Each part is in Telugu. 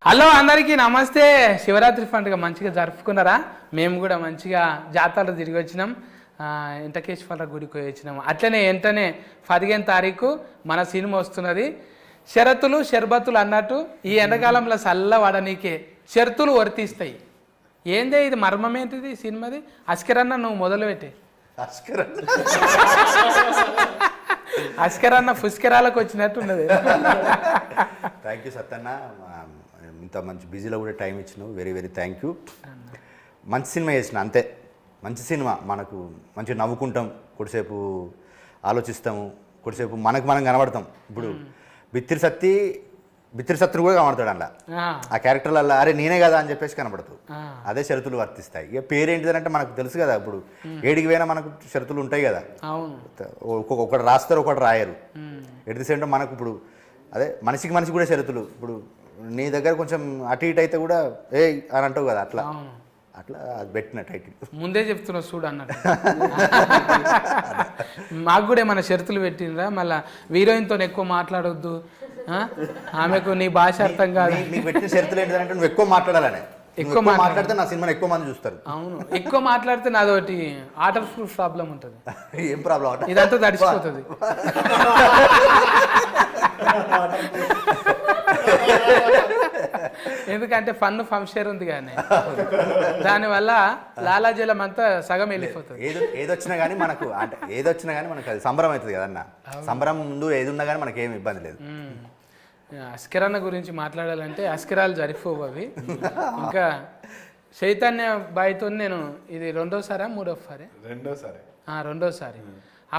హలో అందరికీ నమస్తే. శివరాత్రి పండుగ మంచిగా జరుపుకున్నారా? మేము కూడా మంచిగా జాతరలు తిరిగి వచ్చినాం, వెంకటేశ్వర గుడికి వచ్చినాం. అట్లనే వెంటనే 15వ తారీఖు మన సినిమా వస్తున్నది. షరతులు షర్బతులు అన్నట్టు ఈ ఎండాకాలంలో చల్ల వాడనీకే షరతులు వర్తిస్తాయి. ఏందే ఇది మర్మం ఏంటిది సినిమాది? అస్కరన్న నువ్వు మొదలుపెట్టే. అస్కరన్న పుష్కరాలకు వచ్చినట్టు ఉన్నది. థ్యాంక్ యూ సత్తన్న, ఇంత మంచి బిజీలో కూడా టైం ఇచ్చినావు. Very very thank you. మంచి సినిమా చేసిన అంతే. మంచి సినిమా, మనకు మంచిగా నవ్వుకుంటాం, కొద్దిసేపు ఆలోచిస్తాము, కొద్దిసేపు మనకు మనం కనబడతాం. ఇప్పుడు బిత్తిరి సత్తును కూడా కనబడతాడు అలా, ఆ క్యారెక్టర్లలో అరే నేనే కదా అని చెప్పేసి కనబడుతుంది. అదే షరతులు వర్తిస్తాయి. ఇక పేరేంటిదంటే మనకు తెలుసు కదా, ఇప్పుడు ఏడికి పోయినా మనకు షరతులు ఉంటాయి కదా. ఒకటి రాస్తారు, ఒకటి రాయరు. ఎట్ ది సేమ్ టైం మనకు ఇప్పుడు అదే మనిషికి మనిషి కూడా షరతులు. ఇప్పుడు నీ దగ్గర కొంచెం అటు ఇటు అయితే కూడా ఏ అని అంటావు కదా, అట్లా అట్లా అది పెట్టిన టైటిల్ ముందే చెప్తున్నా చూడు అన్నట్టు. మాకు కూడా ఏమైనా షరతులు పెట్టినరా? మళ్ళీ హీరోయిన్తో ఎక్కువ మాట్లాడొద్దు, ఆమెకు నీ భాష అర్థం కాదు. నీకు పెట్టిన షరతులు ఏంటంటే నువ్వు ఎక్కువ మాట్లాడాలని. ఎక్కువ మాట్లాడితే నా సినిమాని ఎక్కువ మంది చూస్తారు. అవును, ఎక్కువ మాట్లాడితే నాదోటి ఆటర్ ప్రూఫ్ ప్రాబ్లం ఉంటుంది. ఏం ప్రాబ్లం? ఇదంతా తడిచిపోతుంది. ఎందుకంటే ఫన్ ఫంక్షన్ ఉంది కానీ దానివల్ల లాలాజలం అంతా సగం వెళ్ళిపోతుంది. ఏదొచ్చినా కానీ మనకు అంటే ఏదొచ్చినా కానీ మనకు అది సంబరం అవుతుంది కదన్న. సంబరం ముందు ఏది ఉన్నా కానీ మనకి ఏమి ఇబ్బంది లేదు. అస్కిరన్న గురించి మాట్లాడాలంటే అస్కిరాలు జరిపోవు అవి. ఇంకా చైతన్య బాయ్తో నేను ఇది రెండోసారి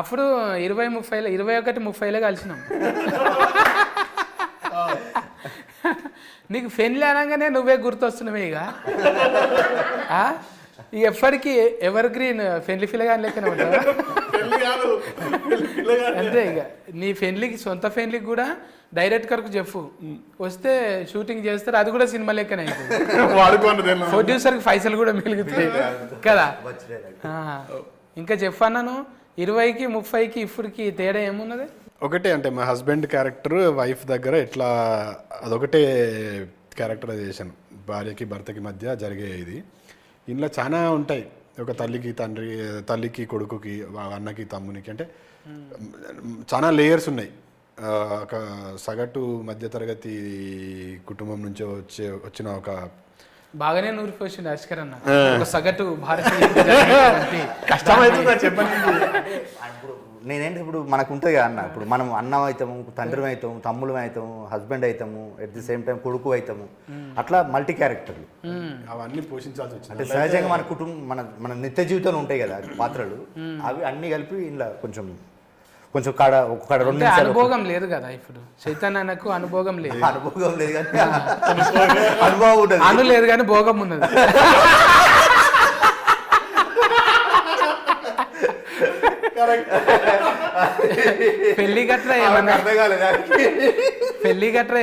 అప్పుడు 21-30లో కలిసినాం. నీకు పెళ్ళి అనగానే నువ్వే గుర్తొస్తున్నావే. ఇక ఎప్పటికీ ఎవర్ గ్రీన్ పెళ్లి పిల్లగాని లెక్కనే ఉంటావా? అంతే. ఇక నీ పెళ్లికి సొంత పెళ్లికి కూడా డైరెక్ట్ కరకు చెప్పు, వస్తే షూటింగ్ చేస్తారు. అది కూడా సినిమా లెక్కనే అవుతుంది. ప్రొడ్యూసర్కి పైసలు కూడా మిగులుతాయి కదా. ఇంకా చెప్పన్నాను 20కి 30కి ఇప్పటికి తేడా ఏమున్నది? ఒకటే, అంటే మా హస్బెండ్ క్యారెక్టర్ వైఫ్ దగ్గర ఎట్లా అదొకటే క్యారెక్టరైజేషన్. భార్యకి భర్తకి మధ్య జరిగే ఇది. ఇందులో చాలా ఉంటాయి. ఒక తల్లికి తండ్రి, తల్లికి కొడుకుకి, అన్నకి తమ్మునికి, అంటే చాలా లేయర్స్ ఉన్నాయి. ఒక సగటు మధ్యతరగతి కుటుంబం నుంచి వచ్చిన ఒక బాగానే నూరిపోసింది అస్కరన్న. ఒక సగటు భారతీయ చెప్పండి. నేనేంటి ఇప్పుడు మనకు ఉంటుంది కదా అన్న, ఇప్పుడు మనం అన్నం అవుతాము, తండ్రి అవుతాము, తమ్ముడు అవుతాము, హస్బెండ్ అవుతాము, ఎట్ ది సేమ్ టైం కొడుకు అవుతాము. అట్లా మల్టీ క్యారెక్టర్లు అవన్నీ పోషించాల్సి వచ్చింది. అంటే సహజంగా మన కుటుంబం మన నిత్య జీవితంలో ఉంటాయి కదా పాత్రలు, అవి అన్ని కలిపి ఇలా కొంచెం ఒక 2 నిమిషాలు. అనుభవం లేదు కదా ఇప్పుడు చైతన్యకు, అనుభవం లేదు. అనుభవం లేదు కానీ అనుభవం ఉంటుంది. అను లేదు కానీ భోగం ఉన్నది. పెళ్లి గట్రా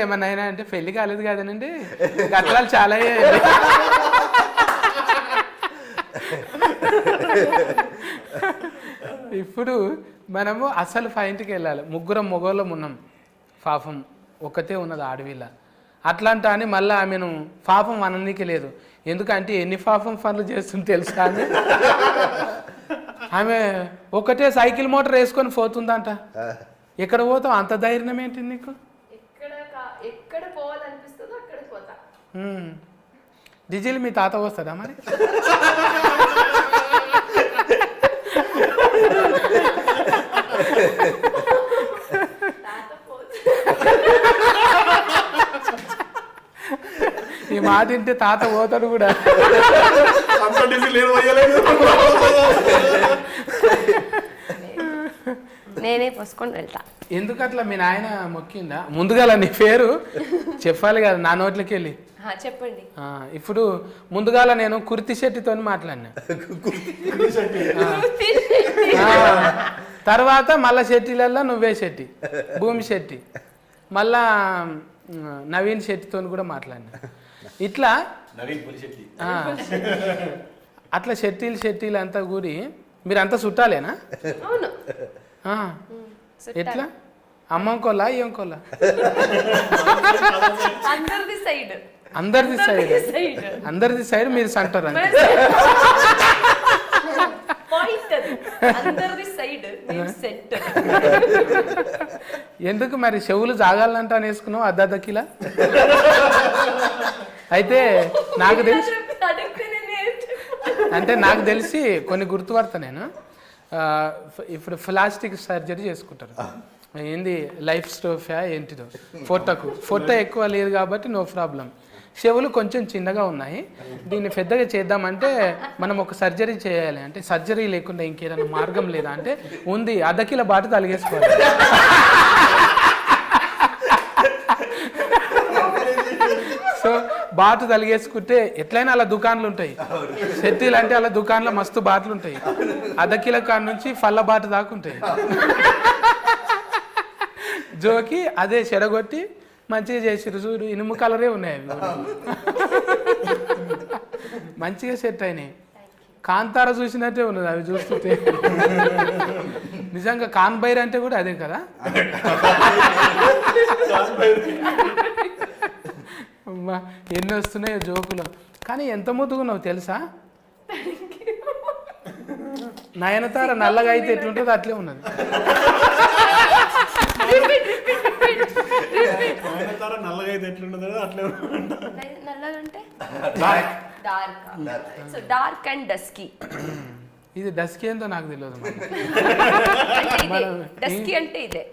ఏమన్నా అయినా అంటే పెళ్లి కాలేదు కదనండి, గట్రాలు చాలా అయ్యాయి. ఇప్పుడు మనము అసలు ఫైంట్కి వెళ్ళాలి. ముగ్గురం మొగోళ్ళం ఉన్నాం, పాపం ఒక్కతే ఉన్నది ఆడవిల్ల. అట్లాంటా అని మళ్ళీ ఆమెను పాపం అననీకి లేదు. ఎందుకంటే ఎన్ని పాపం పనులు చేస్తుంది తెలుసా అని. ఆమె ఒకటే సైకిల్ మోటార్ వేసుకొని పోతుందంట. ఎక్కడ పోతావు? అంత ధైర్యం ఏంటి నీకు? డీజిల్ మీ తాత వస్తుందా మరి? ఈ మాట తింటే తాత పోతాడు కూడా. నేనే పోసుకొని వెళ్తా. ఎందుకు అట్లా? మీ నాయన మొక్కిందా? ముందుగా నీ పేరు చెప్పాలి కదా నా నోట్లకి వెళ్ళి. చెప్పండి. ఇప్పుడు ముందుగా నేను కుర్తి శెట్టితో మాట్లాడినా, తర్వాత మళ్ళా శెట్టిలలో నువ్వే శెట్టి, భూమి శెట్టి, మళ్ళా నవీన్ శెట్టితో కూడా మాట్లాడినా. ఇట్లా అట్లా శెట్టీలు అంతా కూడి మీరంతా చుట్టాలేనా? ఎట్లా? అమ్మంకోలా ఇంకోలా? అందరిది సైడ్ సైడ్ అందరిది సైడ్ మీరు సెంటర్ అంతే పాయింట్ అది అందరిది సైడ్ నేను సెంటర్ ఎందుకు మరి చెవులు జాగాలంట అని వేసుకున్నావు అర్ధ కిలో అయితే నాకు తెలిసి అంటే నాకు తెలిసి కొన్ని గుర్తుపడతా నేను ఇప్పుడు ప్లాస్టిక్ సర్జరీ చేసుకుంటారు ఏంది లైఫ్ స్టోఫా ఏంటిదో ఫోటో ఎక్కువ లేదు కాబట్టి నో ప్రాబ్లం చెవులు కొంచెం చిన్నగా ఉన్నాయి దీన్ని పెద్దగా చేద్దామంటే మనం ఒక సర్జరీ చేయాలి అంటే సర్జరీ లేకుండా ఇంకేదైనా మార్గం లేదా అంటే ఉంది అర్ధ కిలో బాట తలిగేసుకోవాలి సో బాటు తలిగేసుకుంటే ఎట్లయినా అలా దుకాణాలు ఉంటాయి సెట్టీలు అంటే అలా దుకాణంలో మస్తు బాటలు ఉంటాయి అర్ధ కిలో కాడ నుంచి ఫల్ల బాట దాకా ఉంటాయి జోకి అదే చెడగొట్టి మంచిగా చేసిరు చూడు ఇనుము కలరే ఉన్నాయి అవి మంచిగా సెట్ అయినాయి కాంతార చూసినట్టే ఉన్నది అవి చూస్తుంటే నిజంగా కాన్బైర్ అంటే కూడా అదే కదా అమ్మా ఎన్ని వస్తున్నాయో జోకులు కానీ ఎంత ముద్దుగున్నావు తెలుసా నయనతార నల్లగా అయితే ఎట్లుంటుందో అట్లే ఉన్నది నల్లగా అయితే ఎట్లుంటుందో అట్లే నల్లగా అంటే dark so dark and dusky ఇది డస్కీ ఏందో నాకు తెలియదు డస్కీ అంటే ఇదే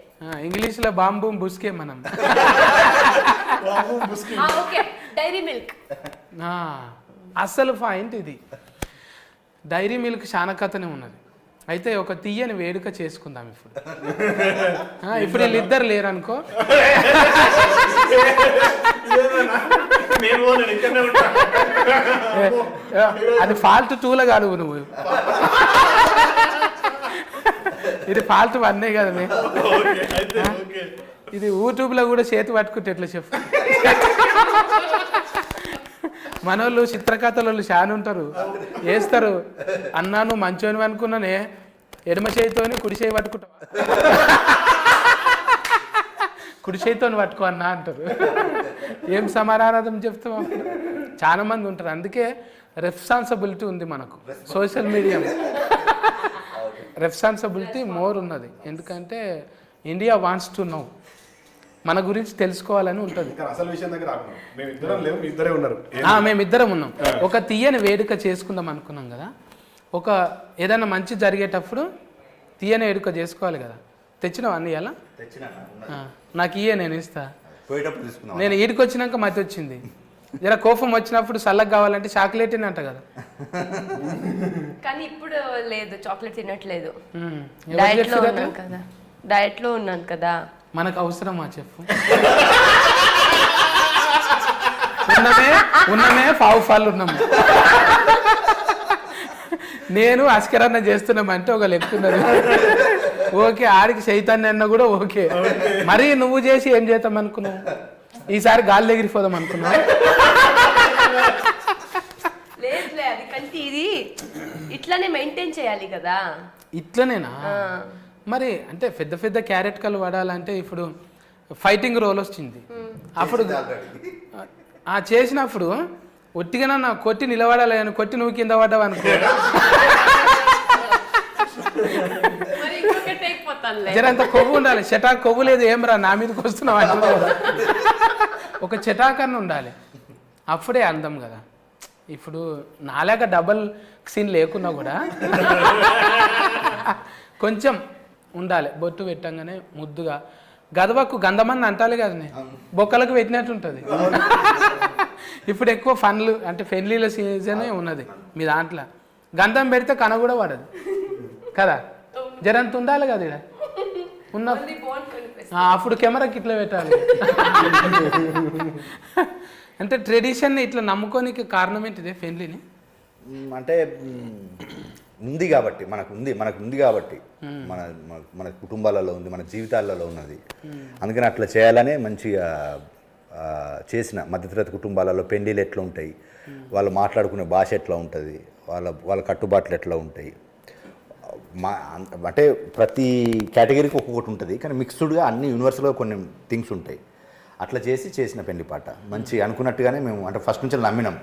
ఇంగ్లీష్లో బాంబూ బుస్కే మనం ఓకే డైరీ మిల్క్ అసలు పాయింట్ ఇది డైరీ మిల్క్ చాలా కథనే ఉన్నది అయితే ఒక తీయని వేడుక చేసుకుందాం ఇప్పుడు వీళ్ళిద్దరు లేరనుకో అది ఫాల్ట్ 2లో కాదు నువ్వు ఇది ఫాల్ట్ 1 కదా ఇది యూట్యూబ్లో కూడా చేతి పట్టుకుంటే ఎట్లా చెప్పు మనోళ్ళు చిత్రకథలు చాలా ఉంటారు వేస్తారు అన్నా నువ్వు మంచోని అనుకున్నానే ఎడమ చేయితోని కుడి చేయి పట్టుకుంటావు కుడి చేయితోని పట్టుకో అన్నా అంటారు ఏం సమాధానం చెప్తాం చాలా మంది ఉంటారు అందుకే రెస్పాన్సిబిలిటీ ఉంది మనకు సోషల్ మీడియా రెస్పాన్సిబిలిటీ మోర్ ఉన్నది ఎందుకంటే ఇండియా వాంట్స్ టు నో మన గురించి తెలుసుకోవాలని ఉంటుంది అసలు విషయం దగ్గర మేమిద్దరే ఉన్నారు మేమిద్దరం ఉన్నాం ఒక తీయని వేడుక చేసుకుందాం అనుకున్నాం కదా ఒక ఏదైనా మంచి జరిగేటప్పుడు తీయని వేడుక చేసుకోవాలి కదా తెచ్చినావు అన్ని ఎలా నాకు ఇయ్యే నేను ఇస్తా నేను ఈడికి వచ్చినాక మతి వచ్చింది జర కోపం వచ్చినప్పుడు చల్లగా కావాలంటే చాక్లెట్ అంట కదా కానీ ఇప్పుడు లేదు చాక్లెట్ తినట్లేదు కదా డయట్ లో ఉన్నాను కదా మనకు అవసరమా చెప్పు ఉన్నమే పావు ఉన్నాము నేను అస్కరన్న చేస్తున్నామంటే ఒక లెక్కున్నది ఓకే ఆడికి చైతన్య అన్న కూడా ఓకే మరి నువ్వు చేసి ఏం చేద్దాం అనుకున్నావు ఈసారి గాలి ఎగిరిపోదాం అనుకున్నావు ఇది ఇట్లానే మెయింటైన్ చేయాలి కదా ఇట్లనేనా మరి అంటే పెద్ద పెద్ద క్యారెట్ కలు వాడాలంటే ఇప్పుడు ఫైటింగ్ రోల్ వచ్చింది అప్పుడు చేసినప్పుడు ఒట్టిగా నా కొట్టి నిలబడాలి అని కొట్టి నువ్వు కింద పడ్డావు అనుకో జరంత కొవ్వు ఉండాలి చటాక్ కొవ్వు లేదు ఏం రా నా మీదకి వస్తున్నావు అంటే ఒక చటాకన్న ఉండాలి అప్పుడే అందం కదా ఇప్పుడు నాలాగ డబల్ సీన్ లేకున్నా కూడా కొంచెం ఉండాలి బొట్టు పెట్టంగానే ముద్దుగా గదవకు గంధమని అంటాలి కదనే బొక్కలకు పెట్టినట్టు ఉంటుంది ఇప్పుడు ఎక్కువ ఫన్లు అంటే పెళ్ళిళ్ళ సీజనే ఉన్నది మీ దాంట్లో గంధం పెడితే కన కూడా పడదు కదా జరంత ఉండాలి కదా ఇక్కడ ఉన్న అప్పుడు కెమెరాకి ఇట్లా పెట్టాలి అంటే ట్రెడిషన్ ఇట్లా నమ్ముకోనికి కారణం ఏంటిదే పెళ్ళిని అంటే ఉంది కాబట్టి మనకు ఉంది కాబట్టి మన కుటుంబాలలో ఉంది మన జీవితాలలో ఉన్నది అందుకని అట్లా చేయాలనే మంచిగా చేసిన మధ్యతరగతి కుటుంబాలలో పెళ్ళిళ్ళు ఎట్లా ఉంటాయి వాళ్ళు మాట్లాడుకునే భాష ఎట్లా ఉంటుంది వాళ్ళ కట్టుబాట్లు ఎట్లా ఉంటాయి అంటే ప్రతి కేటగిరీకి ఒక్కొక్కటి ఉంటుంది కానీ మిక్స్డ్గా అన్ని యూనివర్సల్గా కొన్ని థింగ్స్ ఉంటాయి అట్లా చేసిన పెళ్లిపాట మంచి అనుకున్నట్టుగానే మేము అంటే ఫస్ట్ నుంచి నమ్మినాం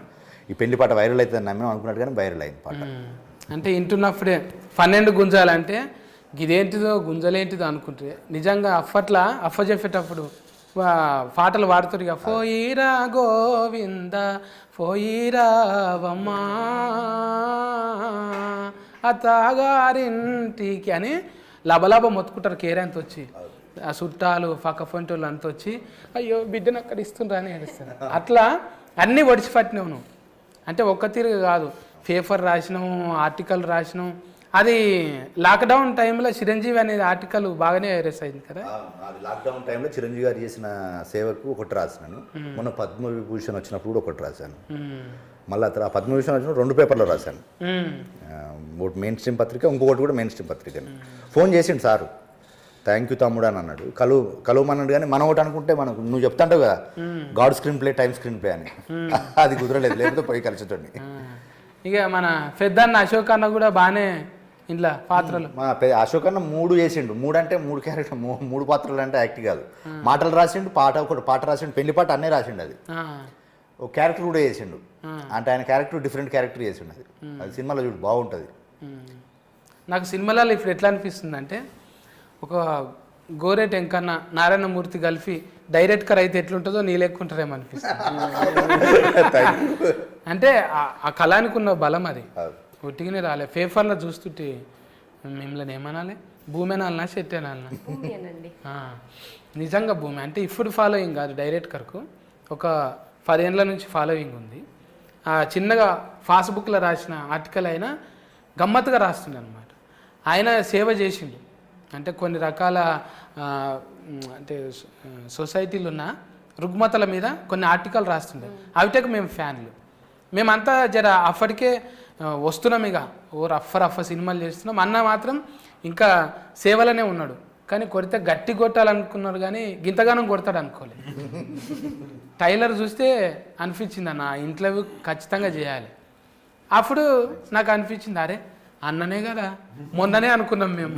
ఈ పెళ్లిపాట వైరల్ అవుతుందని నమ్మినాం, అనుకున్నట్టుగానే వైరల్ అయింది పాట. అంటే ఇంటున్నప్పుడే 12 గుంజాలంటే ఇదేంటిదో గుంజలేంటిదో అనుకుంటే నిజంగా అప్పట్లో అఫ్ఫ చెప్పేటప్పుడు పాటలు పాడుతారు ఇక పోయిరా గోవింద పోయిరావమ్మా అత్తగారింటికి అని లబలబ మొత్తుకుంటారు కేరంత వచ్చి ఆ చుట్టాలు పక్క ఫొంటోళ్ళు అంత వచ్చి అయ్యో బిడ్డను అక్కడ ఇస్తుండ్రా అని ఏడుస్తారు. అట్లా అన్నీ ఒడిచిపట్టినావు నువ్వు. అంటే ఒక్క తీరు కాదు, పేపర్ రాసినాం, ఆర్టికల్ రాసినాం. అది లాక్డౌన్ టైంలో చిరంజీవి అనేది ఆర్టికల్ బాగానే వైరస్ అయింది కదా. అది లాక్డౌన్ టైంలో చిరంజీవి గారు చేసిన సేవకు ఒకటి రాసినాను. మొన్న పద్మవిభూషణ్ వచ్చినప్పుడు కూడా ఒకటి రాశాను. మళ్ళీ ఆ పద్మవిభూషణ్ వచ్చిన 2 పేపర్లో రాశాను. ఒకటి మెయిన్ స్ట్రీమ్ పత్రిక, ఇంకొకటి కూడా మెయిన్ స్ట్రీమ్ పత్రిక. ఫోన్ చేసిండు సారు, థ్యాంక్ యూ తమ్ముడు అని అన్నాడు. కలువమన్నాడు. కానీ మనం ఒకటి అనుకుంటే మనకు నువ్వు చెప్తాంటావు కదా God screen play time screen play అని, అది కుదరలేదు, లేకపోతే పోయి కలిసేటోడిని. ఇక మన పెద్దన్న అశోక్ అన్న కూడా బాగానే ఇంట్లో పాత్రలు. మా అశోక్ అన్న 3 చేసిండు. 3 అంటే 3 క్యారెక్టర్, 3 పాత్రలు అంటే యాక్ట్ కాదు. మాటలు రాసిండు, ఒకటి పాట రాసిండు, పెళ్లి పాట అన్నీ రాసిండు. అది ఒక క్యారెక్టర్ కూడా చేసిండు. అంటే ఆయన క్యారెక్టర్ డిఫరెంట్ క్యారెక్టర్ చేసిండు. అది సినిమాలో చూడు బాగుంటుంది. నాకు సినిమాలలో ఇప్పుడు ఎట్లా అనిపిస్తుంది అంటే ఒక గోరెట్ ఎంకన్న నారాయణమూర్తి కలిపి డైరెక్ట్గా అయితే ఎట్లుంటుందో నీ లెక్కుంటారేమో అనిపిస్తుంది. అంటే ఆ కళానికి ఉన్న బలం అది ఒట్టిగానే రాలే. పేపర్లో చూస్తుంటే మిమ్మల్ని ఏమనాలి, భూమి అనాలనా చెట్టు అనాలనా? నిజంగా భూమి అంటే ఇప్పుడు ఫాలోయింగ్ కాదు, డైరెక్టర్కు ఒక 10 ఏళ్ళ నుంచి ఫాలోయింగ్ ఉంది. ఆ చిన్నగా ఫాస్బుక్లో రాసిన ఆర్టికల్ అయినా గమ్మత్తుగా రాస్తుండే అనమాట. ఆయన సేవ చేసిండు. అంటే కొన్ని రకాల అంటే సొసైటీలు ఉన్న రుగ్మతల మీద కొన్ని ఆర్టికల్ రాస్తుండే. అవిటకు మేము ఫ్యాన్లు. మేమంతా జర అప్పటికే వస్తున్నాం, ఇక రఫ్ సినిమాలు చేస్తున్నాం. అన్న మాత్రం ఇంకా సేవలోనే ఉన్నాడు. కానీ కొడితే గట్టి కొట్టాలనుకున్నాడు, కానీ గింతగానం కొడతాడు అనుకోలేదు. టైలర్ చూస్తే అనిపించింది అన్న ఇంటర్వ్యూ ఖచ్చితంగా చేయాలి. అప్పుడు నాకు అనిపించింది అరే అన్ననే కదా, మొన్ననే అనుకున్నాం మేము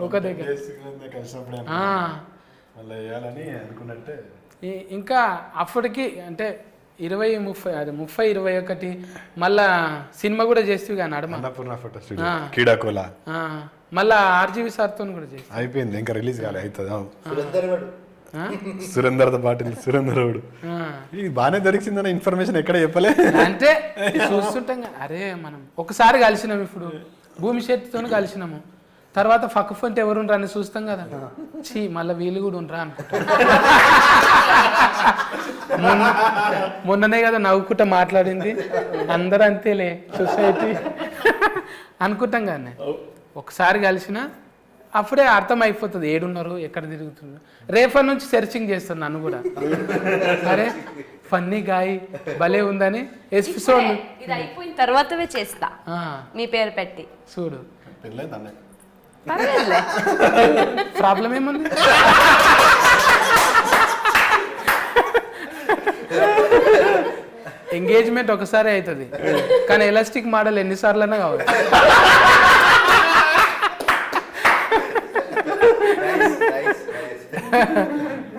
ఒక దగ్గర. ఇంకా అప్పటికి అంటే 20-30 అది 30-21 మళ్ళా సినిమా కూడా చేస్తే కానీ అడమ మళ్ళా ఆర్జీవి సార్తో కూడా చేసి అయిపోయింది, ఇంకా రిలీజ్ కాలే. అవుతుంది సురేందర్ పాటిల్, సురేందరుడు ఇది బాగానే దొరికిందన్న ఇన్ఫర్మేషన్ ఎక్కడ చెప్పలే. అంటే చూస్తుంటాం అరే మనం ఒకసారి కలిసినాము, ఇప్పుడు భూమి శెట్టితో కలిసినాము, తర్వాత పక్క ఫంటే ఎవరుండ్రా అని చూస్తాం కదా, చీ మళ్ళీ వీళ్ళు కూడా ఉండరా అనుకుంటాం. మొన్ననే కదా నవ్వుకుంటా మాట్లాడింది, అందరూ అంతేలే సొసైటీ అనుకుంటాం కానీ ఒకసారి కలిసిన అప్పుడే అర్థం అయిపోతుంది ఏడున్నారు, ఎక్కడ తిరుగుతున్నారు. రేపటి నుంచి సెర్చింగ్ చేస్తాను నన్ను కూడా, అరే ఫన్నీ గాయ్ భలే ఉందని ఎపిసోడ్ ఇది అయిపోయిన తర్వాతవే చేస్తా మీ పేరు పెట్టి చూడు. పర్వాలేదులే, ప్రాబ్లం ఏముంది. ఎంగేజ్మెంట్ ఒకసారి అవుతుంది, కానీ ఎలాస్టిక్ మోడల్ ఎన్నిసార్లైనా కావాలి.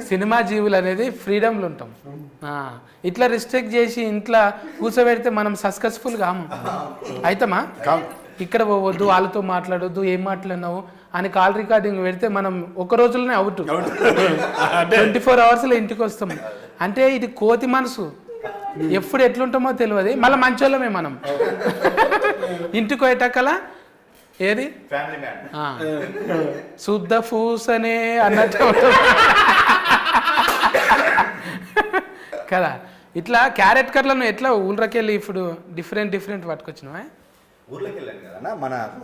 సినిమా జీవులు అనేది ఫ్రీడమ్లు ఉంటాం. ఇట్లా రిస్ట్రిక్ట్ చేసి ఇంట్లో కూర్చోబెడితే మనం సక్సెస్ఫుల్ కాము. అయితమా ఇక్కడ పోవద్దు, వాళ్ళతో మాట్లాడొద్దు, ఏం మాట్లాడినావు అని కాల్ రికార్డింగ్ పెడితే మనం ఒక రోజులోనే అవుట్, 24 అవర్స్లో ఇంటికి వస్తాం. అంటే ఇది కోతి మనసు, ఎప్పుడు ఎట్లుంటామో తెలియదు. మళ్ళీ మంచోళ్ళమే మనం. ఇంటికి పోయేటక్కల ఏది శుద్ధ పూసనే అన్నట్టు కదా. ఇట్లా క్యారెట్ కర్లను ఎట్లా ఊళ్ళకెళ్ళి ఇప్పుడు డిఫరెంట్ పట్టుకొచ్చినావా? ఊర్లోకి వెళ్ళాను కదా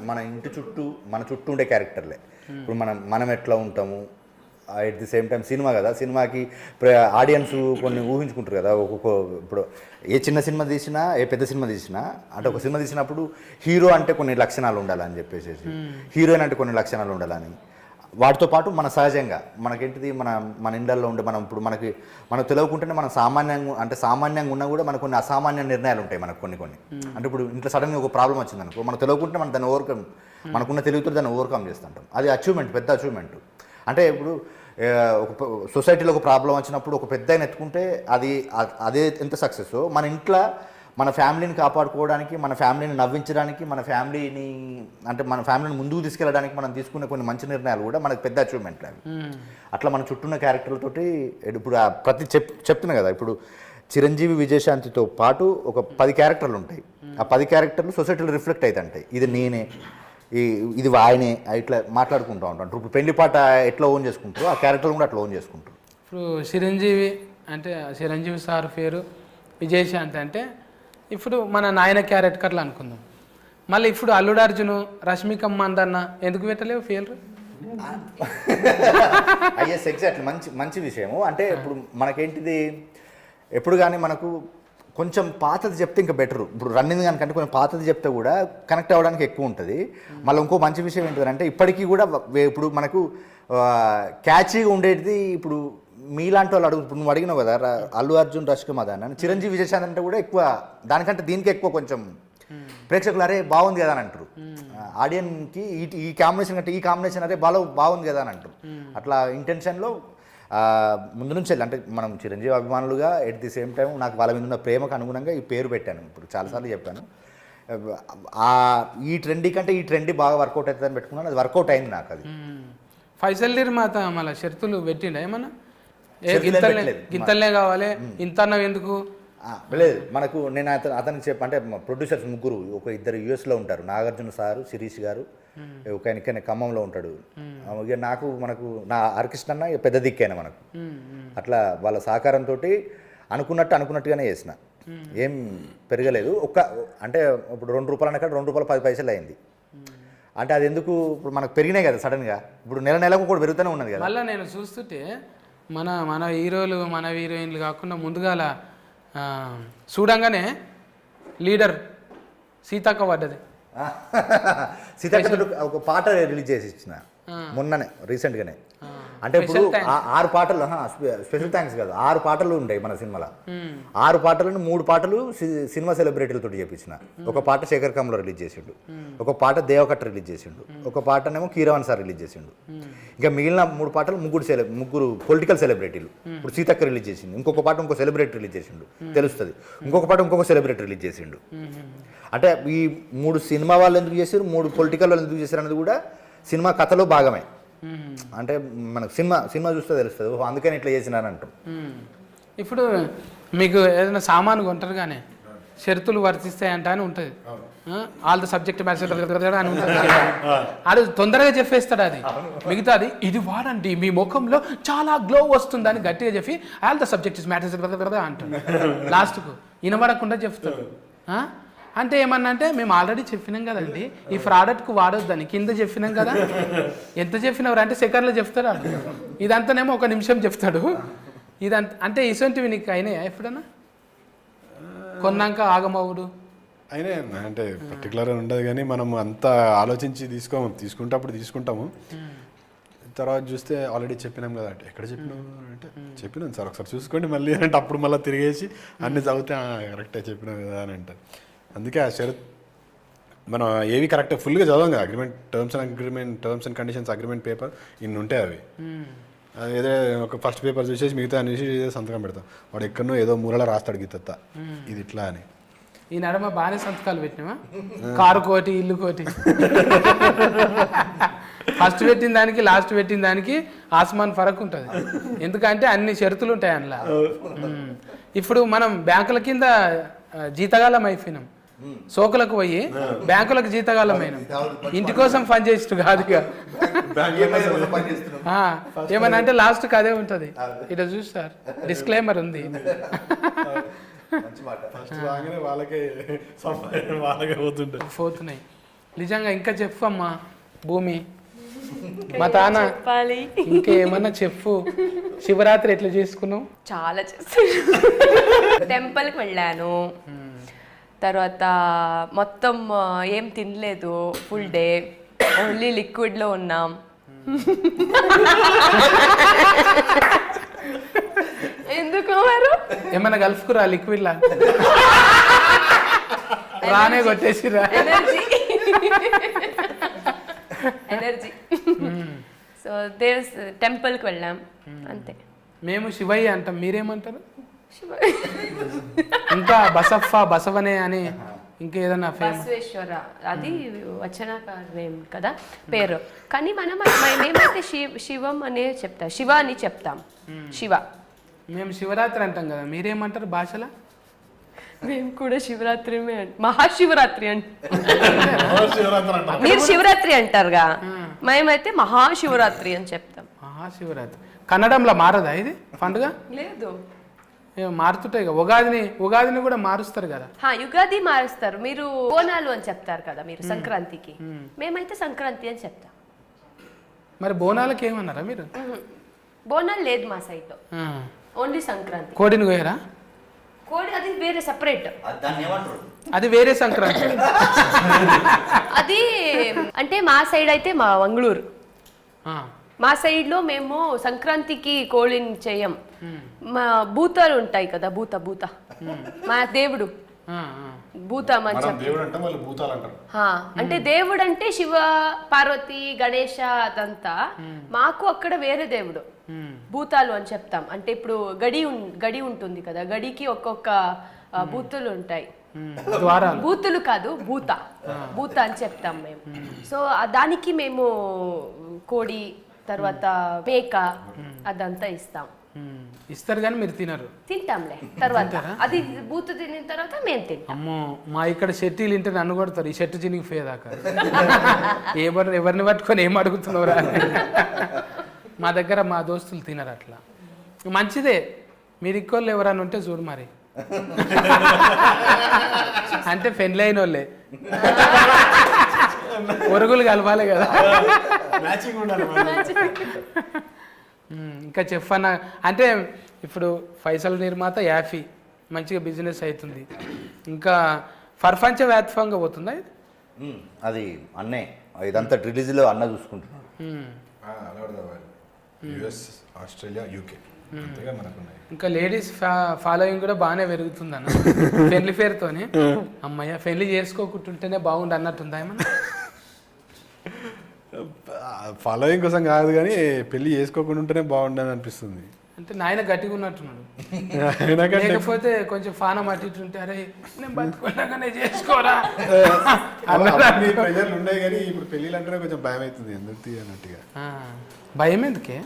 మన ఇంటి చుట్టూ మన చుట్టూ ఉండే క్యారెక్టర్లే. ఇప్పుడు మనం ఎట్లా ఉంటాము, at the same time cinema కదా, సినిమాకి ఆడియన్స్ కొన్ని ఊహించుకుంటారు కదా. ఇప్పుడు ఏ చిన్న సినిమా తీసినా ఏ పెద్ద సినిమా తీసినా అంటే ఒక సినిమా తీసినప్పుడు హీరో అంటే కొన్ని లక్షణాలు ఉండాలని చెప్పేసి, హీరోయిన్ అంటే కొన్ని లక్షణాలు ఉండాలని, వాటితో పాటు మన సహజంగా మనకేంటిది మన ఇండ్లలో ఉండే మనం ఇప్పుడు మనకు తెలియకుంటేనే మనం సామాన్యంగా ఉన్నా కూడా మనకు కొన్ని అసామాన్య నిర్ణయాలు ఉంటాయి మనకు కొన్ని. అంటే ఇప్పుడు ఇంట్లో సడన్గా ఒక ప్రాబ్లం వచ్చిందనుకో, మనకు తెలియకుంటే మనం దాన్ని మనకున్న తెలివితో దాన్ని ఓవర్కమ్ చేస్తుంటాం. అది అచీవ్మెంట్, పెద్ద అచీవ్మెంట్. అంటే ఇప్పుడు ఒక సొసైటీలో ఒక ప్రాబ్లం వచ్చినప్పుడు ఒక పెద్ద ఆయన ఎత్తుకుంటే అదే ఎంత సక్సెస్. మన ఇంట్లో మన ఫ్యామిలీని కాపాడుకోవడానికి, మన ఫ్యామిలీని నవ్వించడానికి, మన ఫ్యామిలీని ముందుకు తీసుకెళ్ళడానికి మనం తీసుకునే కొన్ని మంచి నిర్ణయాలు కూడా మనకు పెద్ద అచీవ్మెంట్లు అవి. అట్లా మన చుట్టూన్న క్యారెక్టర్లతోటి ఇప్పుడు చెప్తున్నా కదా, ఇప్పుడు చిరంజీవి విజయశాంతితో పాటు ఒక 10 క్యారెక్టర్లు ఉంటాయి. ఆ 10 క్యారెక్టర్లు సొసైటీలో రిఫ్లెక్ట్ అవుతుంటాయి. ఇది నేనే, ఇది ఆయనే, ఇట్లా మాట్లాడుకుంటూ ఉంటాం. ఇప్పుడు పెళ్లి పాట ఎట్లా ఓన్ చేసుకుంటారో ఆ క్యారెక్టర్లు కూడా అట్లా ఓన్ చేసుకుంటారు. ఇప్పుడు చిరంజీవి అంటే చిరంజీవి సార్ పేరు విజయశాంతి అంటే ఇప్పుడు మన నాయన క్యారెక్టర్లు అనుకుందాం. మళ్ళీ ఇప్పుడు అల్లుడు అర్జును, రష్మిక మందన్న ఎందుకు పెట్టలేవు పేర్లు? ఐఎస్ ఎగ్జాక్ట్లీ, మంచి విషయము. అంటే ఇప్పుడు మనకేంటిది, ఎప్పుడు కానీ మనకు కొంచెం పాతది చెప్తే ఇంకా బెటరు. ఇప్పుడు రన్నింగ్ కనుకంటే కొంచెం పాతది చెప్తే కూడా కనెక్ట్ అవ్వడానికి ఎక్కువ ఉంటుంది. మళ్ళీ ఇంకో మంచి విషయం ఏంటంటే ఇప్పటికీ కూడా ఇప్పుడు మనకు క్యాచీగా ఉండేది. ఇప్పుడు మీలాంటి వాళ్ళు ఇప్పుడు నువ్వు అడిగినావు కదా, అల్లు అర్జున్, రష్మిక మందన్న, చిరంజీవి విజయశాంతి అంటే కూడా ఎక్కువ దానికంటే దీనికి ఎక్కువ కొంచెం ప్రేక్షకులు అరే బాగుంది కదా అని అంటారు. ఆడియన్కి ఈ కాంబినేషన్ కంటే ఈ కాంబినేషన్ అరే బాగుంది కదా అని అంటారు. అట్లా ఇంటెన్షన్లో ముందు నుంచి అంటే మనం చిరంజీవి అభిమానులుగా ఎట్ ది సేమ్ టైం నాకు వాళ్ళ మీద ఉన్న ప్రేమకు అనుగుణంగా ఈ పేరు పెట్టాను. ఇప్పుడు చాలాసార్లు చెప్పాను, ఈ ట్రెండీ కంటే ఈ ట్రెండీ బాగా వర్కౌట్ అవుతుందని పెట్టుకున్నాను. అది వర్కౌట్ అయింది నాకు. అది ఫైసల్ నిర్మాత మళ్ళీ షరతులు పెట్టిండ ఏమన్నా, గింతలనే కావాలి ఇంత అన్నవి ఎందుకు లేదు. మనకు నేను అతనికి అంటే ప్రొడ్యూసర్స్ ముగ్గురు, ఒక ఇద్దరు యూఎస్లో ఉంటారు, నాగార్జున సారు, శిరీష్ గారు, ఒక ఆయన ఖమ్మంలో ఉంటాడు. ఇక మనకు నా హరికృష్ణ అన్న పెద్ద దిక్కేనా మనకు. అట్లా వాళ్ళ సహకారంతో అనుకున్నట్టుగానే చేసిన, ఏం పెరగలేదు. అంటే ఇప్పుడు ₹2 అన్నక్కడ ₹2.10 అయింది. అంటే అది ఎందుకు, ఇప్పుడు మనకు పెరిగినాయి కదా సడన్గా. ఇప్పుడు నెలకు కూడా పెరుగుతూనే ఉన్నది కదా. మళ్ళీ నేను చూస్తుంటే మన హీరోలు, మన హీరోయిన్లు కాకుండా ముందుగాల చూడంగానే లీడర్ సీతక్క పడ్డది. సీతక్క ఒక పాట రిలీజ్ చేసి ఇచ్చిన మొన్ననే రీసెంట్గానే. అంటే ఇప్పుడు 6 పాటలు, స్పెషల్ థ్యాంక్స్ కదా, 6 పాటలు ఉంటాయి మన సినిమాలో. 6 పాటలను 3 పాటలు సినిమా సెలబ్రిటీలతో చేపించిన. ఒక పాట శేఖర్ కమ్లో రిలీజ్ చేసిండు, ఒక పాట దేవకట్ట రిలీజ్ చేసిండు, ఒక పాటనేమో కీరవాణి సార్ రిలీజ్ చేసిండు. ఇంకా మిగిలిన 3 పాటలు ముగ్గురు పొలిటికల్ సెలబ్రిటీలు. ఇప్పుడు సీతక్క రిలీజ్ చేసిండు, ఇంకొక పాట ఇంకో సెలబ్రిటీ రిలీజ్ చేసిండు, తెలుస్తుంది. ఇంకొక పాట ఇంకొక సెలబ్రిటీ రిలీజ్ చేసిండు. అంటే ఈ 3 సినిమా వాళ్ళు ఎందుకు చేశారు, 3 పొలిటికల్ వాళ్ళు ఎందుకు చేశారు అనేది కూడా సినిమా కథలో భాగమే. అంటే మనకు సినిమా చూస్తే తెలుస్తుంది, అందుకని ఇట్లా చేసినారు అంటాం. ఇప్పుడు మీకు ఏదైనా సామాను కొంటారు కానీ షరతులు వర్తిస్తాయంట అని ఉంటుంది. ఆల్ ద సబ్జెక్ట్ మ్యాటర్ అని ఉంటుంది. అది తొందరగా చెప్పేస్తాడు. అది మిగతాది ఇది వాడండి మీ ముఖంలో చాలా గ్లో వస్తుందని గట్టిగా చెప్పి all the subject is matter అంటాడు. లాస్ట్కు వినబడకుండా చెప్తాడు. అంటే ఏమన్నా అంటే మేము ఆల్రెడీ చెప్పినాం కదండి ఈ ప్రోడక్ట్కు వాడొద్దని, కింద చెప్పినాం కదా. ఎంత చెప్పినవారు అంటే సెకండ్లో చెప్తాడు. ఇదంతానేమో 1 నిమిషం చెప్తాడు. ఇదంతా అంటే ఇసొంటివి నీకు అయినాయా ఎప్పుడన్నా కొన్నాక ఆగమవుడు? అయినా అంటే పర్టికులర్గా ఉండదు కానీ మనం అంతా ఆలోచించి తీసుకుంటే అప్పుడు తీసుకుంటాము. తర్వాత చూస్తే ఆల్రెడీ చెప్పినాం కదా, అంటే ఎక్కడ చెప్పినాం అంటే చెప్పినాం సార్ ఒకసారి చూసుకోండి మళ్ళీ అంటే అప్పుడు మళ్ళీ తిరిగేసి అన్ని చదివితే కరెక్టే చెప్పినాం కదా అని అంటారు. అందుకే ఆ షరత్ మనం ఏవి కరెక్ట్గా ఫుల్గా చదవం కదా. Terms and conditions agreement paper ఇన్ని ఉంటాయి. అవి ఏదో ఒక ఫస్ట్ పేపర్ చూసేసి మిగతా అన్ని సంతకం పెడతాం. వాడు ఎక్కడనో ఏదో మూలలో రాస్తాడు గీత ఇది ఇట్లా అని. ఈ నడమ బాగానే సంతకాలు పెట్టినావా? కారు కోటి, ఇల్లు కోటి. ఫస్ట్ పెట్టిన దానికి లాస్ట్ పెట్టిన దానికి ఆస్మాన్ ఫరక్ ఉంటుంది. ఎందుకంటే అన్ని షరతులు ఉంటాయి అందులో. ఇప్పుడు మనం బ్యాంకుల కింద జీతగాలం అయిపోయినాం, సోకులకు పోయి బ్యాంకులకు జీతగాలం అయినాం. ఇంటి కోసం పని చేస్తూ కాదు. ఏమన్నా అంటే లాస్ట్కి అదే ఉంటుంది. ఇట్లా చూస్తారు డిస్క్లైమర్ ఉంది. పోతున్నాయి నిజంగా. ఇంకా చెప్పు అమ్మా భూమి, మా తాన ఇంకేమన్నా చెప్పు. శివరాత్రి ఎట్లా చేసుకున్నావు? చాలా చేస్తాను. టెంపుల్కి వెళ్ళాను, తర్వాత మొత్తం ఏం తినలేదు, ఫుల్ డే ఓన్లీ లిక్విడ్లో ఉన్నాం. ఎందుకు వారు ఏమన్నా కలుపుకురా లిక్విడ్ లా? రానే కొట్టేసిరా ఎనర్జీ. సో టెంపుల్కి వెళ్ళాం అంతే. మేము శివయ్య అంటాం, మీరేమంటారు? శివ ఇంకా బసఫ బసవనే అని ఇంకా ఏదన్నా ఫేమస్? బసవేశ్వర అది వచనకార నేమ్ కదా పేరు, కానీ మేమైతే శివం అనే చెప్తాం, శివ అని చెప్తాం. శివ. మేము శివరాత్రి అంటాం కదా, మీరేమంటారు భాషలో? మేము కూడా శివరాత్రి మహాశివరాత్రి మీరు శివరాత్రి అంటారుగా, మేమైతే మహాశివరాత్రి అని చెప్తాం. మహాశివరాత్రి కన్నడంలో మారదా ఇది పండుగ? లేదు, మారుతుంటాయి కదా, ఉగాదిని కూడా మారుస్తారు కదా. యుగాది మారుస్తారు, మీరు బోనాలు అని చెప్తారు కదా మీరు సంక్రాంతికి, మేమైతే సంక్రాంతి అని చెప్తాం. మరి బోనాలకి ఏమన్నారా మీరు? బోనాలు లేదు మా సైడ్ లో, ఓన్లీ సంక్రాంతి. కోడిని కోయరా? కోడి అది వేరే సెపరేట్, అది వేరే సంక్రాంతి. అది అంటే మా సైడ్ అయితే మా మంగళూరు, మా సైడ్ లో మేము సంక్రాంతికి కోడిని చేయం. మా భూతాలు ఉంటాయి కదా, భూత మా దేవుడు భూత అంటే దేవుడు అంటే శివ పార్వతి గణేష అదంతా, మాకు అక్కడ వేరే దేవుడు భూతాలు అని చెప్తాం. అంటే ఇప్పుడు గడి ఉంటుంది కదా, గడికి ఒక్కొక్క బూతులు ఉంటాయి, బూతులు కాదు భూత అని చెప్తాం మేము. సో దానికి మేము కోడి తర్వాత మేక అదంతా ఇస్తారు కానీ మీరు తినరు? తింటాంలే తర్వాత, అది బూతు తినిన తర్వాత మేము తింటాం. అమ్మో, మా ఇక్కడ షెట్టీలు ఇంటే నన్ను కొడతారు, ఈ షెట్టు చినికి పోయేదాకా. ఎవరిని పట్టుకొని ఏం అడుగుతున్నావురా? మా దగ్గర మా దోస్తులు తినరు అట్లా. మంచిదే, మీరు ఇక్కోళ్ళు ఎవరన్నా ఉంటే చూడు మరి. అంటే పెళ్ళి అయిన వాళ్ళే ఒరుగులు కలవాలి కదా. ఇంకా చెఫ్ అన్న అంటే ఇప్పుడు ఫైసల్ నిర్మాత యాఫీ మంచిగా బిజినెస్ అవుతుంది, ఇంకా ప్రపంచ వ్యాప్తంగా పోతుందా ఇది? అది అన్నే ఇదంతా రిలీజ్లో అన్న చూసుకుంటున్నాడు. ఆస్ట్రేలియా, యూకే ఇంకా లేడీస్ ఫాలోయింగ్ కూడా బాగానే పెరుగుతుంది అన్న పెళ్లి పేరుతోనే. అమ్మయ్య పెళ్లి చేసుకోకుంటుంటేనే బాగుండు అన్నట్టుందా ఏమన్నా? ఫాలోయింగ్ కోసం కాదు కానీ పెళ్లి చేసుకోకుండా ఉంటేనే బాగుండని అనిపిస్తుంది. అంటే నాయన గట్టిగా ఉన్నట్టున్నాడు, లేకపోతే కొంచెం ఫానం అటు ఇటు ఉంటే అరే నేను బతుకున్నాగానే చేసుకోరా ప్రజలు ఉన్నాయి. కానీ ఇప్పుడు పెళ్ళిళ్ళు అంటేనే కొంచెం భయం అవుతుంది ఎందుకు అన్నట్టుగా. భయం ఎందుకే?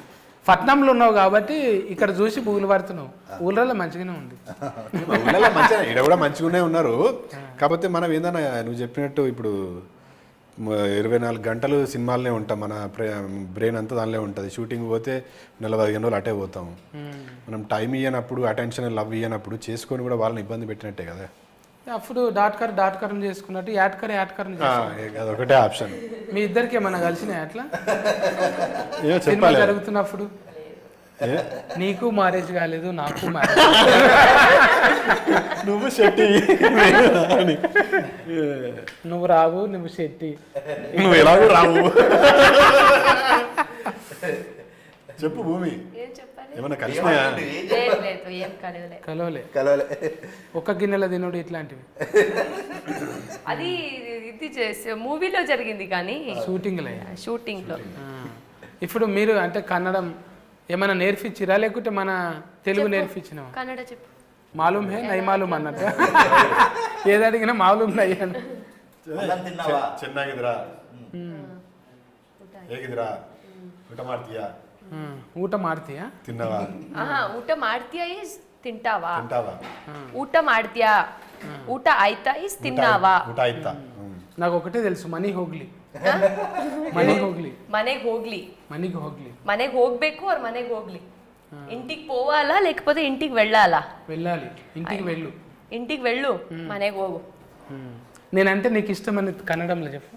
పట్నంలో ఉన్నావు కాబట్టి ఇక్కడ చూసి బూగులు పడుతున్నావు, ఊళ్ళలో మంచిగానే ఉంది. ఇక్కడ కూడా మంచిగానే ఉన్నారు, కాకపోతే మనం ఏందన్నా నువ్వు చెప్పినట్టు ఇప్పుడు 24 గంటలు సినిమాలనే ఉంటాం, మన బ్రెయిన్ అంతా దానిలో ఉంటుంది. షూటింగ్ పోతే 40 రోజులు అటే పోతాం. మనం టైం ఇవ్వనప్పుడు, అటెన్షన్ లవ్ ఇవ్వనప్పుడు చేసుకొని కూడా వాళ్ళని ఇబ్బంది పెట్టినట్టే కదా. అప్పుడు డాట్కరం చేసుకున్నట్టు యాట్కరం అదొకటే ఆప్షన్. మీ ఇద్దరికి ఏమన్నా కలిసినాయి అట్లా చెప్పాలి జరుగుతున్నప్పుడు? నీకు మ్యారేజ్ కాలేదు, నాకు మ్యారేజ్. నువ్వు శెట్టి, నువ్వు రావు, నువ్వు శెట్టి, నువ్వు ఎలాగో రావు. చెప్పు భూమి, ఏమన్నా కలిసినాయా? కలవలే. ఒక్క గిన్నెల తినడు ఇట్లాంటివి. అది ఇది మూవీలో జరిగింది కానీ షూటింగ్ లో. ఇప్పుడు మీరు అంటే కన్నడం ఏమైనా నేర్పించిరా లేకుంటే మన తెలుగు నేర్పించినా? కన్నడ చెప్పు. మాలూమ్ హే నై మాలూమ్ అన్నట్టు ఏది అడిగినా మాలూమ్ నై అన్న. ಚೆನ್ನಾಗಿದ್ರಾ ಹೇಗಿದ್ರಾ ಊಟ ಮಾಡ್ತೀಯಾ ಊಟ ಮಾಡ್ತೀಯಾ ತಿನ್ನವಾ ಊಟ ಮಾಡ್ತೀಯಾ ಇಸ್ ತಿಂಟಾವಾ ತಿಂಟಾವಾ ಊಟ ಮಾಡ್ತೀಯಾ ಊಟ ಆಯ್ತಾ ಇಸ್ ತಿನ್ನಾವಾ ಊಟ ಆಯ್ತಾ నాకు ఒకటే తెలుసు మనీ హోగ్ಲಿ మನೆಗೆ ಹೋಗ್ಬೇಕು ಅವ್ರ ಮನೆಗೆ ಹೋಗ್ಲಿ. ఇంటికి పోవాలా లేకపోతే ఇంటికి వెళ్ళాలా? వెళ్ళాలి. ఇంటికి వెళ్ళు మನೆಗೆ ಹೋಗು. నేనంటే నీకు ఇష్టమని కన్నడంలో చెప్పు.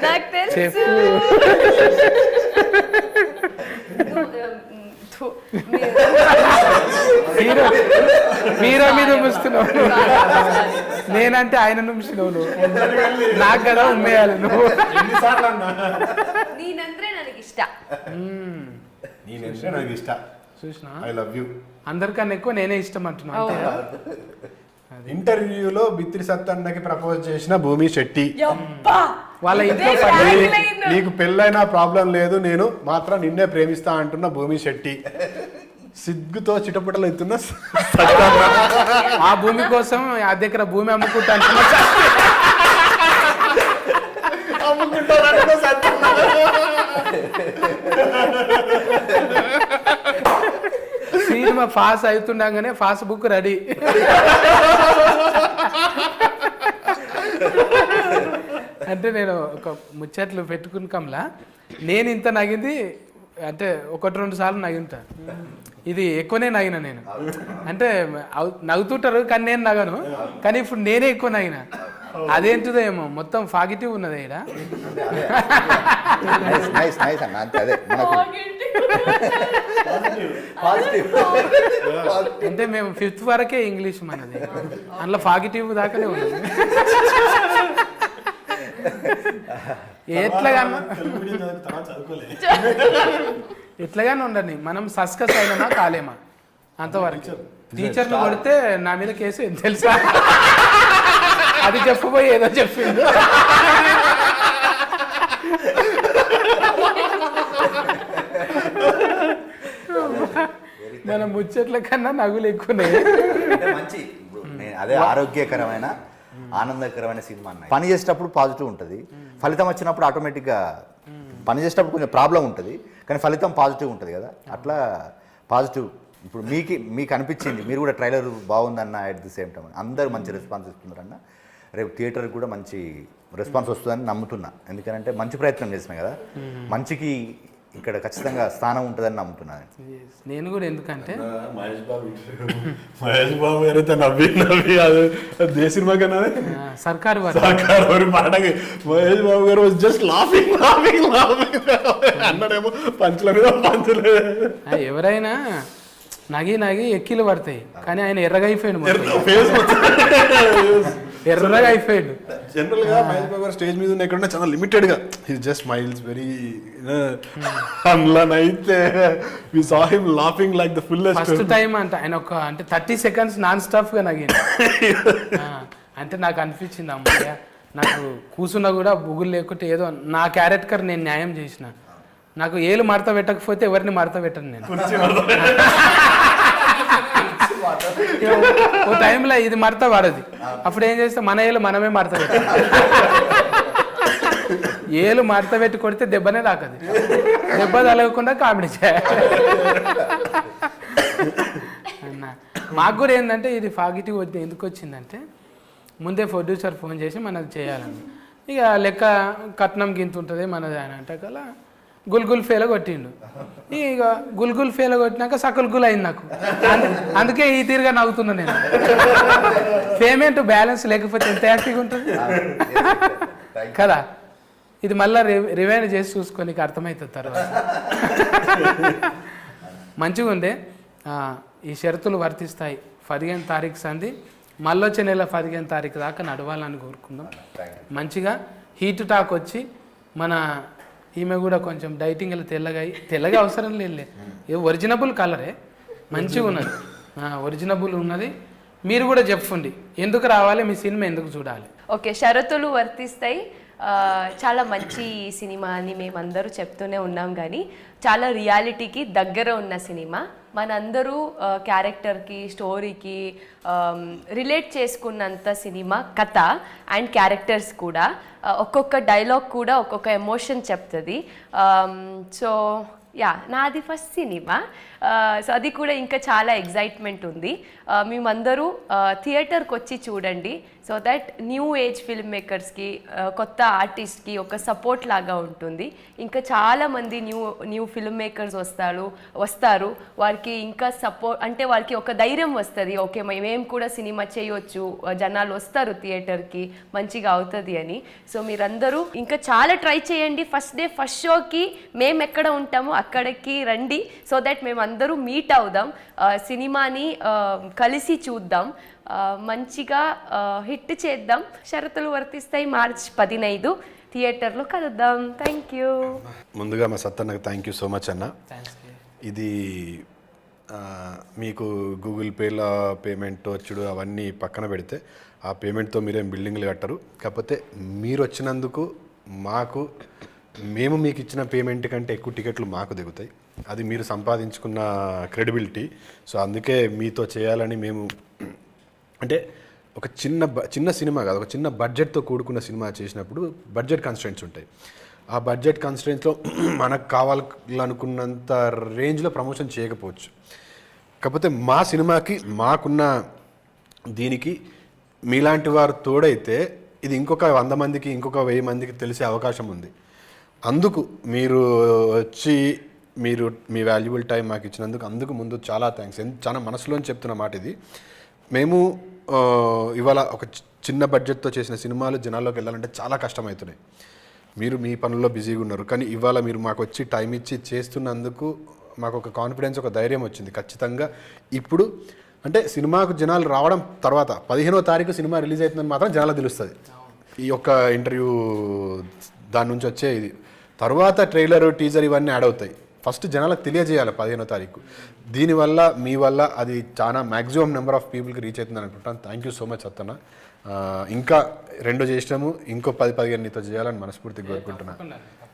నాకు తెలుసు. మీరా మీద ముస్తున్నావు, నేనంటే ఆయన నుంచినావు నువ్వు, నాకు కదా ఉమ్మేయాలి నువ్వు. నేనంటే ನನಗೆ ఇష్ట. చూసినా ఐ లవ్ యూ. అందరికన్నా ఎక్కువ నేనే ఇష్టం అంటున్నా. ఇంటర్వ్యూలో బిత్రి సత్తన్నకి ప్రపోజ్ చేసిన భూమి శెట్టి. వాళ్ళ ఇంట్లో నీకు పెళ్ళైనా ప్రాబ్లం లేదు, నేను మాత్రం నిన్నే ప్రేమిస్తా అంటున్న భూమి శెట్టి, సిగ్గుతో చిటపటలు ఎత్తున్న ఆ భూమి కోసం అద్దె ఎకరా భూమి అమ్ముకుంటాను సినిమా పాస్ అవుతుండగానే పాస్ బుక్ రెడీ. అంటే నేను ఒక ముచ్చట్లు పెట్టుకున్నాకంలా నేను ఇంత నగింది అంటే 1-2 సార్లు నగింటా. ఇది ఎక్కువనే నగిన నేను. అంటే నవ్వుతుంటారు కానీ నేను నగను, కానీ ఇప్పుడు నేనే ఎక్కువ నగిన. అదేంటిదో ఏమో మొత్తం పాజిటివ్ ఉన్నది ఇక్కడ. అంటే మేము 5th వరకే ఇంగ్లీష్ మనది, అందులో పాజిటివ్ దాకానే ఉన్నది. ఎట్లాగానే ఉండండి, మనం సస్కస్ అయినా కాలేమా అంతవరకు. టీచర్ని కొడితే నా మీద కేసు ఏం తెలుసా, అది చెప్పబోయి ఏదో చెప్పిండు. మన ముచ్చట్ల కన్నా నవ్వులు ఎక్కువనే. మంచి అదే ఆరోగ్యకరమైన ఆనందకరమైన సినిమా అన్న. పని చేసేటప్పుడు పాజిటివ్ ఉంటుంది, ఫలితం వచ్చినప్పుడు ఆటోమేటిక్గా పని చేసేటప్పుడు కొంచెం ప్రాబ్లం ఉంటుంది, కానీ ఫలితం పాజిటివ్ ఉంటుంది కదా, అట్లా పాజిటివ్. ఇప్పుడు మీకు అనిపించింది, మీరు కూడా ట్రైలర్ బాగుందన్న, అట్ ది సేమ్ టైం అందరూ మంచి రెస్పాన్స్ ఇస్తున్నారన్న. రేపు థియేటర్కి కూడా మంచి రెస్పాన్స్ వస్తుందని నమ్ముతున్నా, ఎందుకంటే మంచి ప్రయత్నం చేసినా కదా, మంచికి ఇక్కడ ఖచ్చితంగా స్థానం ఉంటుందని నమ్ముతున్నాను నేను కూడా. ఎందుకంటే మహేష్ బాబు గారైతే నవ్వి అది దే సినిమా కన్నా సర్కారు మాటకి మహేష్ బాబు గారు జస్ట్ లాఫింగ్ అన్నాడేమో పంచుల మీద పంచులు. ఎవరైనా నగి ఎక్కిలు పడతాయి, కానీ ఆయన ఎర్రగా అయిపోయాడు, ఎర్రగా అయిపోయాడు. జనరల్ గా మహేష్ బాబు గారు స్టేజ్ మీద ఉన్న ఎక్కడున్నా చాలా లిమిటెడ్ గా, హి జస్ట్ స్మైల్స్ వెరీ. అయితే we saw him laughing like the fullest. First time అంటే ఆయన అంటే 30 seconds నాన్ స్టాప్ గా నగింది. అంటే నాకు అనిపించింది, అమ్మయ్య నాకు కూర్చున్నా కూడా బుగులు లేకుంటే ఏదో నా క్యారెక్టర్ నేను న్యాయం చేసిన. నాకు ఏలు మడత పెట్టకపోతే ఎవరిని మడత పెట్టను నేను. ఓ టైంలో ఇది మడత పడది, అప్పుడు ఏం చేస్తే మన ఏలు మనమే మడత పెట్టాలి. ఏలు మడత పెట్టి కొడితే దెబ్బనే తాకది, దెబ్బ తలగకుండా కామెడీ చేయాలి. మాకు కూడా ఏంటంటే ఇది పాజిటివ్ ఎందుకు వచ్చిందంటే, ముందే ప్రొడ్యూసర్ ఫోన్ చేసి మనది చేయాలని, ఇక లెక్క కట్నం గింత ఉంటుంది మనది అని అంటే కలా గుల్గుల్ ఫేల కొట్టిండు. ఇక గుల్గుల్ ఫేల కొట్టినాక సకుల్గుల్ అయింది నాకు. అందుకే ఈ తీరుగా నవ్వుతున్నా నేను. పేమెంట్ బ్యాలెన్స్ లేకపోతే ఎంత హ్యాపీగా ఉంటుంది కదా. ఇది మళ్ళీ రివైండ్ చేసి చూసుకొని అర్థమవుతుంది తర్వాత. మంచిగా ఉండే. ఈ షరతులు వర్తిస్తాయి. 15 తారీఖు సంది, మళ్ళొచ్చే నెల 15 తారీఖు దాకా నడవాలని కోరుకుందాం. మంచిగా హీట్ టాక్ వచ్చి మన ఈమె కూడా కొంచెం డైటింగ్ తెల్లగా అవసరం లేదు, ఒరిజినబుల్ కలరే మంచిగా ఉన్నది, ఒరిజినబుల్ ఉన్నది. మీరు కూడా చెప్పండి ఎందుకు రావాలి, మీ సినిమా ఎందుకు చూడాలి. ఓకే, షరతులు వర్తిస్తాయి. చాలా మంచి సినిమా అని మేమందరూ చెప్తూనే ఉన్నాం, కానీ చాలా రియాలిటీకి దగ్గర ఉన్న సినిమా. మనందరూ క్యారెక్టర్కి, స్టోరీకి రిలేట్ చేసుకున్నంత సినిమా కథ అండ్ క్యారెక్టర్స్ కూడా. ఒక్కొక్క డైలాగ్ కూడా ఒక్కొక్క ఎమోషన్ చెప్తుంది. సో యా, నాది ఫస్ట్ సినిమా. సో అది కూడా ఇంకా చాలా ఎగ్జైట్మెంట్ ఉంది. మేమందరూ థియేటర్కి వచ్చి చూడండి, so that new age film మేకర్స్కి, కొత్త ఆర్టిస్ట్కి ఒక సపోర్ట్ లాగా ఉంటుంది. ఇంకా చాలామంది న్యూ ఫిల్మ్ మేకర్స్ వస్తారు. వారికి ఇంకా సపోర్ట్ అంటే వారికి ఒక ధైర్యం వస్తుంది, ఓకే మేము కూడా సినిమా చేయొచ్చు, జనాలు వస్తారు థియేటర్కి, మంచిగా అవుతుంది అని. సో మీరందరూ ఇంకా చాలా ట్రై చేయండి. ఫస్ట్ డే ఫస్ట్ షోకి మేము ఎక్కడ ఉంటామో అక్కడికి రండి, సో దట్ మేమందరూ మీట్ అవుదాం, సినిమాని కలిసి చూద్దాం, మంచిగా హిట్ చేద్దాం. షరతులు వర్తిస్తాయి. మార్చ్ 15 థియేటర్లో కలుద్దాం. Thank you. ముందుగా మా సత్తన్నకు థ్యాంక్ యూ సో మచ్ అన్న. ఇది మీకు గూగుల్ పేలో పేమెంట్ వచ్చుడు అవన్నీ పక్కన పెడితే, ఆ పేమెంట్తో మీరేం బిల్డింగ్లు కట్టరు. కాకపోతే మీరు వచ్చినందుకు మేము మీకు ఇచ్చిన పేమెంట్ కంటే ఎక్కువ టికెట్లు మాకు దిగుతాయి. అది మీరు సంపాదించుకున్న క్రెడిబిలిటీ. సో అందుకే మీతో చేయాలని మేము, అంటే ఒక చిన్న సినిమా కాదు, ఒక చిన్న బడ్జెట్తో కూడుకున్న సినిమా చేసినప్పుడు బడ్జెట్ కన్స్ట్రెంట్స్ ఉంటాయి. ఆ బడ్జెట్ కన్స్ట్రెంట్స్లో మనకు కావాలనుకున్నంత రేంజ్లో ప్రమోషన్ చేయకపోవచ్చు. కాకపోతే మా సినిమాకి మాకున్న దీనికి మీలాంటి వారు తోడైతే ఇది ఇంకొక 100 మందికి, ఇంకొక 1000 మందికి తెలిసే అవకాశం ఉంది. అందుకు మీరు వచ్చి మీరు మీ వాల్యుబుల్ టైం మాకు ఇచ్చినందుకు అందుకు ముందు చాలా థ్యాంక్స్. చాలా మనసులోని చెప్తున్న మాట ఇది. మేము ఇవాళ ఒక చిన్న బడ్జెట్తో చేసిన సినిమాలు జనాల్లోకి వెళ్ళాలంటే చాలా కష్టమవుతున్నాయి. మీరు మీ పనుల్లో బిజీగా ఉన్నారు, కానీ ఇవాళ మీరు మాకు వచ్చి టైం ఇచ్చి చేస్తున్నందుకు మాకు ఒక కాన్ఫిడెన్స్, ఒక ధైర్యం వచ్చింది. ఖచ్చితంగా ఇప్పుడు అంటే సినిమాకు జనాలు రావడం తర్వాత 15వ తారీఖు సినిమా రిలీజ్ అవుతుందని మాత్రం జనాలకు తెలుస్తుంది. ఈ యొక్క ఇంటర్వ్యూ దాని నుంచి వచ్చే ఇది తర్వాత ట్రైలర్, టీజర్ ఇవన్నీ యాడ్ అవుతాయి. ఫస్ట్ జనాలకు తెలియజేయాలి 15వ తారీఖు. దీనివల్ల మీ వల్ల అది చాలా మ్యాక్సిమం నెంబర్ ఆఫ్ పీపుల్కి రీచ్ అవుతుందని అనుకుంటాను. థ్యాంక్ యూ సో మచ్ అత్తన్న. ఇంకా 2 చేసినాము, ఇంకో 10-15 నీతో చేయాలని మనస్ఫూర్తిగా కోరుకుంటున్నాను.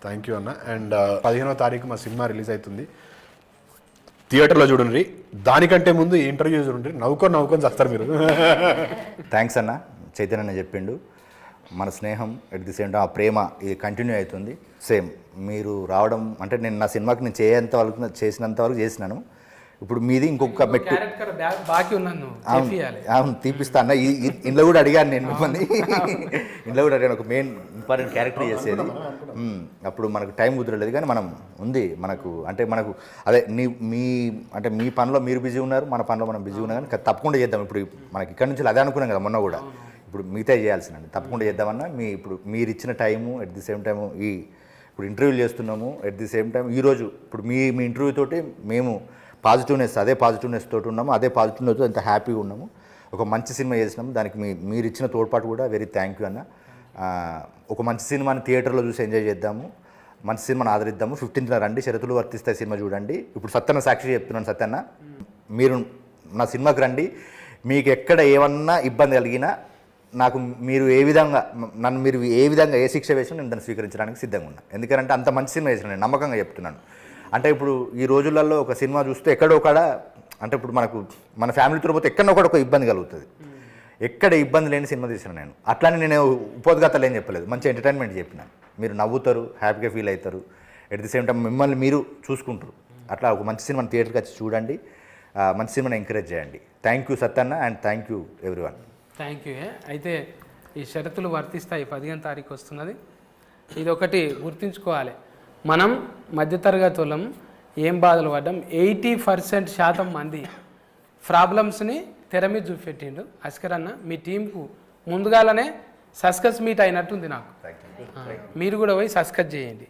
థ్యాంక్ యూ అన్న. అండ్ 15వ తారీఖు మా సినిమా రిలీజ్ అవుతుంది, థియేటర్లో చూడండి. దానికంటే ముందు ఈ ఇంటర్వ్యూ చూడండి, నవ్వుకొని చేస్తారు మీరు. థ్యాంక్స్ అన్న. చైతన్య చెప్పిండు, మన స్నేహం ఎట్ ది సేమ్ టైం ఆ ప్రేమ ఇది కంటిన్యూ అవుతుంది. సేమ్ మీరు రావడం అంటే నేను నా సినిమాకి నేను చేసినంత వరకు చేసినాను. ఇప్పుడు మీది ఇంకొక మెట్టు. అవును, తీపిస్తా అన్న. ఇంట్లో కూడా అడిగాను నేను మిమ్మల్ని, ఇంట్లో కూడా అడిగాను ఒక మెయిన్ ఇంపార్టెంట్ క్యారెక్టర్ చేసేది. అప్పుడు మనకు టైం కుదరలేదు, కానీ మనం ఉంది మనకు అంటే మనకు అదే మీ పనిలో మీరు బిజీ ఉన్నారు, మన పనిలో మనం బిజీ ఉన్నాం, కానీ తప్పకుండా చేద్దాం. ఇప్పుడు మనకి ఇక్కడ నుంచి అదే అనుకున్నాం కదా మొన్న కూడా, ఇప్పుడు మిగతా చేయాల్సిందండి తప్పకుండా చేద్దామన్నా. ఇప్పుడు మీరు ఇచ్చిన time at the same time ఇప్పుడు ఇంటర్వ్యూలు చేస్తున్నాము ఎట్ ది సేమ్ టైం ఈరోజు ఇప్పుడు మీ ఇంటర్వ్యూ తోటి మేము అదే పాజిటివ్నెస్ తోటి ఉన్నాము, అదే పాజిటివ్నెస్ అంత హ్యాపీగా ఉన్నాము. ఒక మంచి సినిమా చేసినాము, దానికి మీరు ఇచ్చిన తోడ్పాటు కూడా వెరీ థ్యాంక్ యూ అన్న. ఒక మంచి సినిమాని థియేటర్లో చూసి ఎంజాయ్ చేద్దాము, మంచి సినిమాని ఆదరిద్దాము. 15న రండి, షరతులు వర్తిస్తాయి సినిమా చూడండి. ఇప్పుడు సత్యన్న సాక్షి చెప్తున్నాను, సత్యన్న మీరు నా సినిమాకి రండి. మీకు ఎక్కడ ఏమన్నా ఇబ్బంది కలిగినా మీరు ఏ విధంగా ఏ శిక్ష వేసినా నేను దాన్ని స్వీకరించడానికి సిద్ధంగా ఉన్నా. ఎందుకంటే అంత మంచి సినిమా వేసిన నేను నమ్మకంగా చెప్తున్నాను. అంటే ఇప్పుడు ఈ రోజులలో ఒక సినిమా చూస్తే ఎక్కడో ఒకడ అంటే ఇప్పుడు మన ఫ్యామిలీతో పోతే ఎక్కడో ఒక ఇబ్బంది కలుగుతుంది. ఎక్కడ ఇబ్బంది లేని సినిమా తీసిన నేను. అట్లానే నేను ఉపోద్ఘాతాలు ఏం చెప్పలేదు, మంచి ఎంటర్టైన్మెంట్ చెప్పినాను. మీరు నవ్వుతారు, హ్యాపీగా ఫీల్ అవుతారు, ఎట్ ది సేమ్ టైం మిమ్మల్ని మీరు చూసుకుంటారు. అట్లా ఒక మంచి సినిమాని థియేటర్కి వచ్చి చూడండి, మంచి సినిమాని ఎంకరేజ్ చేయండి. థ్యాంక్ యూ సత్యన్న and thank you everyone. Thank you. అయితే ఈ షరతులు వర్తిస్తాయి, 15వ తారీఖు వస్తున్నది. ఇదొకటి గుర్తుంచుకోవాలి, మనం మధ్యతరగతి వాళ్ళం ఏం బాధలు పడ్డాం. 80% మంది ప్రాబ్లమ్స్ని తెర మీద చూపెట్టిండు అస్కర్ అన్న. మీ టీంకు ముందుగానే సస్కస్ మీట్ అయినట్టుంది నాకు. మీరు కూడా పోయి సస్కస్ చేయండి.